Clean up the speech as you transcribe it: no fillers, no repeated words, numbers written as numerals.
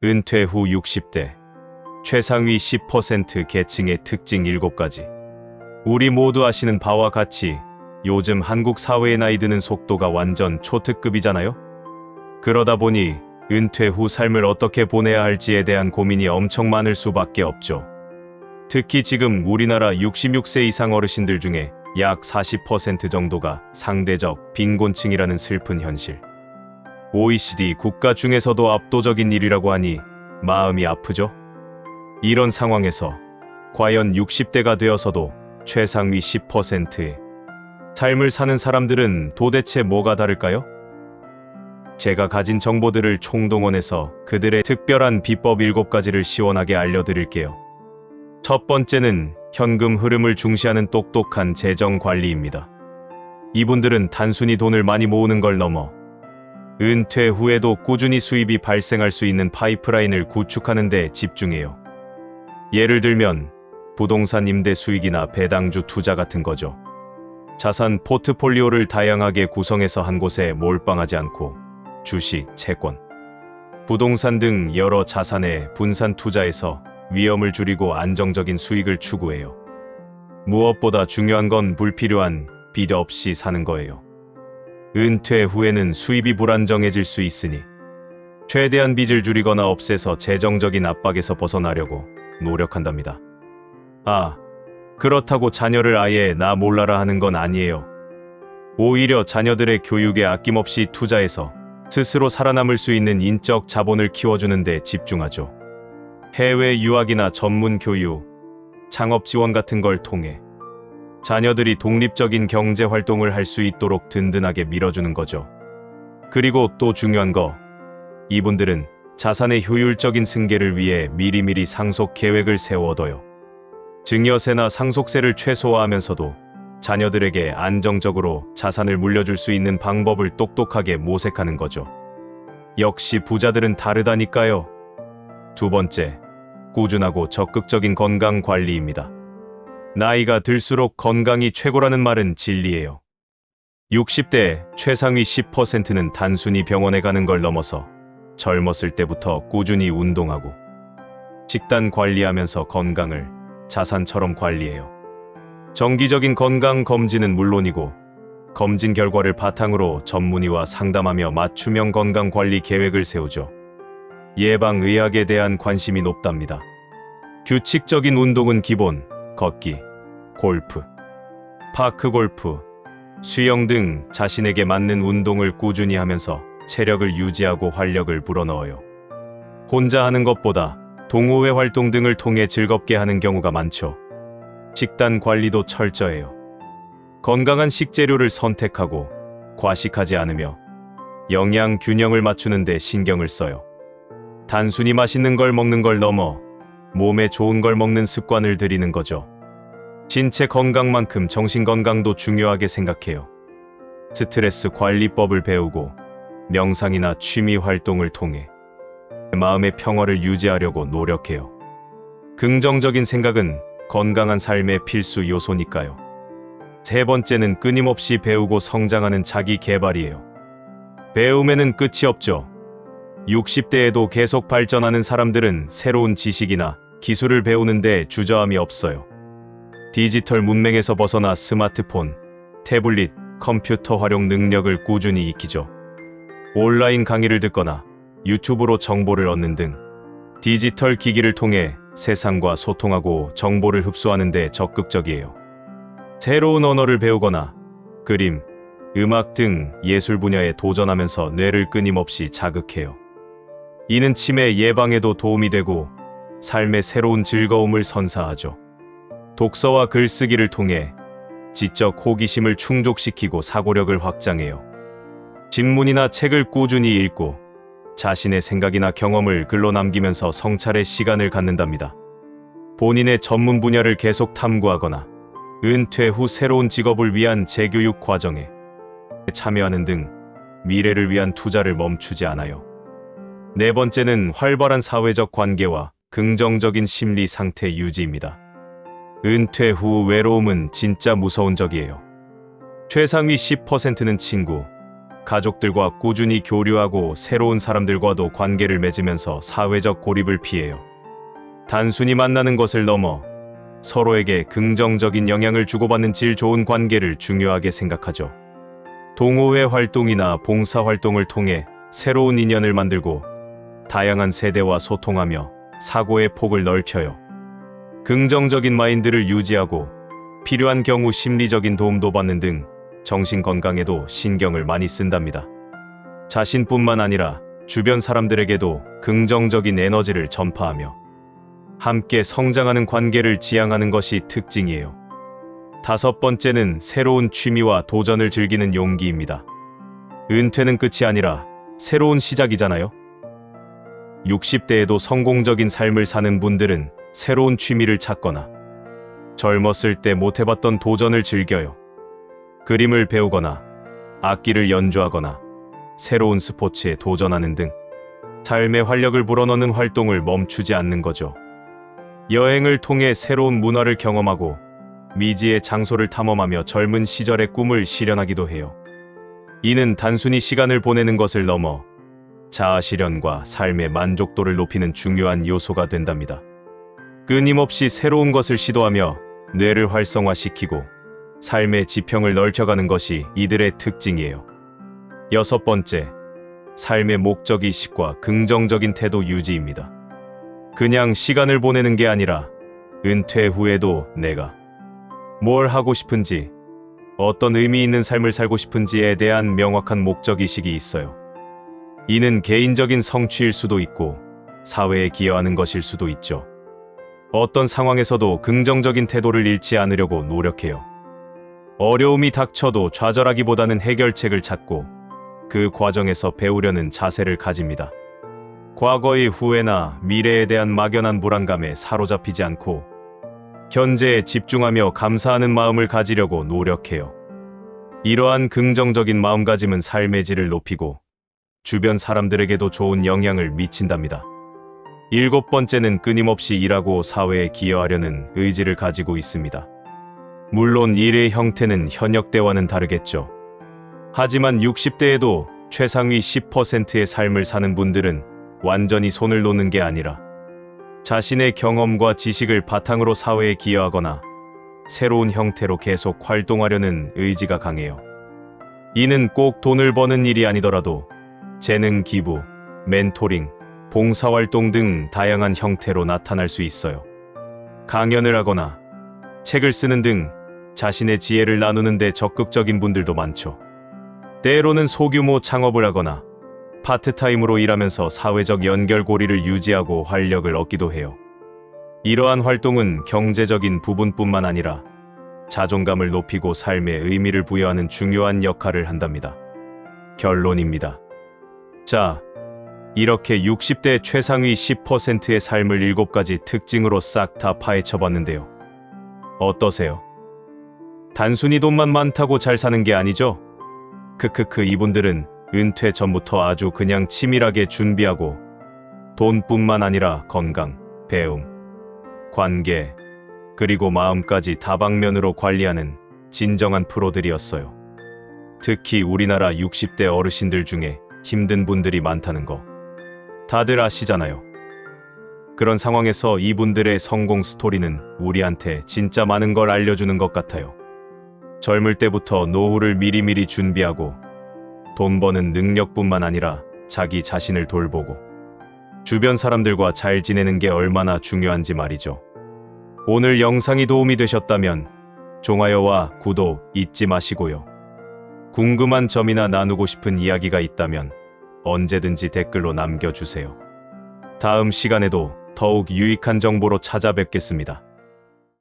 은퇴 후 60대, 최상위 10% 계층의 특징 7가지. 우리 모두 아시는 바와 같이 요즘 한국 사회의 나이 드는 속도가 완전 초특급이잖아요? 그러다 보니 은퇴 후 삶을 어떻게 보내야 할지에 대한 고민이 엄청 많을 수밖에 없죠. 특히 지금 우리나라 66세 이상 어르신들 중에 약 40% 정도가 상대적 빈곤층이라는 슬픈 현실. OECD 국가 중에서도 압도적인 일이라고 하니 마음이 아프죠? 이런 상황에서 과연 60대가 되어서도 최상위 10%의 삶을 사는 사람들은 도대체 뭐가 다를까요? 제가 가진 정보들을 총동원해서 그들의 특별한 비법 7가지를 시원하게 알려드릴게요. 첫 번째는 현금 흐름을 중시하는 똑똑한 재정 관리입니다. 이분들은 단순히 돈을 많이 모으는 걸 넘어 은퇴 후에도 꾸준히 수입이 발생할 수 있는 파이프라인을 구축하는 데 집중해요. 예를 들면 부동산 임대 수익이나 배당주 투자 같은 거죠. 자산 포트폴리오를 다양하게 구성해서 한 곳에 몰빵하지 않고 주식, 채권, 부동산 등 여러 자산에 분산 투자해서 위험을 줄이고 안정적인 수익을 추구해요. 무엇보다 중요한 건 불필요한 빚 없이 사는 거예요. 은퇴 후에는 수입이 불안정해질 수 있으니 최대한 빚을 줄이거나 없애서 재정적인 압박에서 벗어나려고 노력한답니다. 그렇다고 자녀를 아예 나 몰라라 하는 건 아니에요. 오히려 자녀들의 교육에 아낌없이 투자해서 스스로 살아남을 수 있는 인적 자본을 키워주는 데 집중하죠. 해외 유학이나 전문 교육, 창업 지원 같은 걸 통해 자녀들이 독립적인 경제 활동을 할 수 있도록 든든하게 밀어주는 거죠. 그리고 또 중요한 거, 이분들은 자산의 효율적인 승계를 위해 미리미리 상속 계획을 세워둬요. 증여세나 상속세를 최소화하면서도 자녀들에게 안정적으로 자산을 물려줄 수 있는 방법을 똑똑하게 모색하는 거죠. 역시 부자들은 다르다니까요. 두 번째, 꾸준하고 적극적인 건강 관리입니다. 나이가 들수록 건강이 최고라는 말은 진리예요. 60대 최상위 10%는 단순히 병원에 가는 걸 넘어서 젊었을 때부터 꾸준히 운동하고 식단 관리하면서 건강을 자산처럼 관리해요. 정기적인 건강 검진은 물론이고 검진 결과를 바탕으로 전문의와 상담하며 맞춤형 건강 관리 계획을 세우죠. 예방의학에 대한 관심이 높답니다. 규칙적인 운동은 기본, 걷기, 골프, 파크 골프, 수영 등 자신에게 맞는 운동을 꾸준히 하면서 체력을 유지하고 활력을 불어넣어요. 혼자 하는 것보다 동호회 활동 등을 통해 즐겁게 하는 경우가 많죠. 식단 관리도 철저해요. 건강한 식재료를 선택하고 과식하지 않으며 영양 균형을 맞추는 데 신경을 써요. 단순히 맛있는 걸 먹는 걸 넘어 몸에 좋은 걸 먹는 습관을 들이는 거죠. 신체 건강만큼 정신 건강도 중요하게 생각해요. 스트레스 관리법을 배우고 명상이나 취미 활동을 통해 마음의 평화를 유지하려고 노력해요. 긍정적인 생각은 건강한 삶의 필수 요소니까요. 세 번째는 끊임없이 배우고 성장하는 자기 개발이에요. 배움에는 끝이 없죠. 60대에도 계속 발전하는 사람들은 새로운 지식이나 기술을 배우는데 주저함이 없어요. 디지털 문맹에서 벗어나 스마트폰, 태블릿, 컴퓨터 활용 능력을 꾸준히 익히죠. 온라인 강의를 듣거나 유튜브로 정보를 얻는 등 디지털 기기를 통해 세상과 소통하고 정보를 흡수하는 데 적극적이에요. 새로운 언어를 배우거나 그림, 음악 등 예술 분야에 도전하면서 뇌를 끊임없이 자극해요. 이는 치매 예방에도 도움이 되고 삶의 새로운 즐거움을 선사하죠. 독서와 글쓰기를 통해 지적 호기심을 충족시키고 사고력을 확장해요. 신문이나 책을 꾸준히 읽고 자신의 생각이나 경험을 글로 남기면서 성찰의 시간을 갖는답니다. 본인의 전문 분야를 계속 탐구하거나 은퇴 후 새로운 직업을 위한 재교육 과정에 참여하는 등 미래를 위한 투자를 멈추지 않아요. 네 번째는 활발한 사회적 관계와 긍정적인 심리 상태 유지입니다. 은퇴 후 외로움은 진짜 무서운 적이에요. 최상위 10%는 친구, 가족들과 꾸준히 교류하고 새로운 사람들과도 관계를 맺으면서 사회적 고립을 피해요. 단순히 만나는 것을 넘어 서로에게 긍정적인 영향을 주고받는 질 좋은 관계를 중요하게 생각하죠. 동호회 활동이나 봉사 활동을 통해 새로운 인연을 만들고 다양한 세대와 소통하며 사고의 폭을 넓혀요. 긍정적인 마인드를 유지하고 필요한 경우 심리적인 도움도 받는 등 정신 건강에도 신경을 많이 쓴답니다. 자신뿐만 아니라 주변 사람들에게도 긍정적인 에너지를 전파하며 함께 성장하는 관계를 지향하는 것이 특징이에요. 5번째는 새로운 취미와 도전을 즐기는 용기입니다. 은퇴는 끝이 아니라 새로운 시작이잖아요. 60대에도 성공적인 삶을 사는 분들은 새로운 취미를 찾거나 젊었을 때 못해봤던 도전을 즐겨요. 그림을 배우거나 악기를 연주하거나 새로운 스포츠에 도전하는 등 삶의 활력을 불어넣는 활동을 멈추지 않는 거죠. 여행을 통해 새로운 문화를 경험하고 미지의 장소를 탐험하며 젊은 시절의 꿈을 실현하기도 해요. 이는 단순히 시간을 보내는 것을 넘어 자아 실현과 삶의 만족도를 높이는 중요한 요소가 된답니다. 끊임없이 새로운 것을 시도하며 뇌를 활성화시키고 삶의 지평을 넓혀가는 것이 이들의 특징이에요. 6번째, 삶의 목적의식과 긍정적인 태도 유지입니다. 그냥 시간을 보내는 게 아니라 은퇴 후에도 내가 뭘 하고 싶은지, 어떤 의미 있는 삶을 살고 싶은지에 대한 명확한 목적의식이 있어요. 이는 개인적인 성취일 수도 있고 사회에 기여하는 것일 수도 있죠. 어떤 상황에서도 긍정적인 태도를 잃지 않으려고 노력해요. 어려움이 닥쳐도 좌절하기보다는 해결책을 찾고 그 과정에서 배우려는 자세를 가집니다. 과거의 후회나 미래에 대한 막연한 불안감에 사로잡히지 않고 현재에 집중하며 감사하는 마음을 가지려고 노력해요. 이러한 긍정적인 마음가짐은 삶의 질을 높이고 주변 사람들에게도 좋은 영향을 미친답니다. 7번째는 끊임없이 일하고 사회에 기여하려는 의지를 가지고 있습니다. 물론 일의 형태는 현역 때와는 다르겠죠. 하지만 60대에도 최상위 10%의 삶을 사는 분들은 완전히 손을 놓는 게 아니라 자신의 경험과 지식을 바탕으로 사회에 기여하거나 새로운 형태로 계속 활동하려는 의지가 강해요. 이는 꼭 돈을 버는 일이 아니더라도 재능 기부, 멘토링, 봉사활동 등 다양한 형태로 나타날 수 있어요. 강연을 하거나 책을 쓰는 등 자신의 지혜를 나누는 데 적극적인 분들도 많죠. 때로는 소규모 창업을 하거나 파트타임으로 일하면서 사회적 연결고리를 유지하고 활력을 얻기도 해요. 이러한 활동은 경제적인 부분뿐만 아니라 자존감을 높이고 삶에 의미를 부여하는 중요한 역할을 한답니다. 결론입니다. 자, 이렇게 60대 최상위 10%의 삶을 7가지 특징으로 싹 다 파헤쳐 봤는데요. 어떠세요? 단순히 돈만 많다고 잘 사는 게 아니죠? 크크크, 이분들은 은퇴 전부터 아주 그냥 치밀하게 준비하고 돈뿐만 아니라 건강, 배움, 관계, 그리고 마음까지 다방면으로 관리하는 진정한 프로들이었어요. 특히 우리나라 60대 어르신들 중에 힘든 분들이 많다는 거 다들 아시잖아요. 그런 상황에서 이분들의 성공 스토리는 우리한테 진짜 많은 걸 알려주는 것 같아요. 젊을 때부터 노후를 미리미리 준비하고 돈 버는 능력뿐만 아니라 자기 자신을 돌보고 주변 사람들과 잘 지내는 게 얼마나 중요한지 말이죠. 오늘 영상이 도움이 되셨다면 좋아요와 구독 잊지 마시고요. 궁금한 점이나 나누고 싶은 이야기가 있다면 언제든지 댓글로 남겨주세요. 다음 시간에도 더욱 유익한 정보로 찾아뵙겠습니다.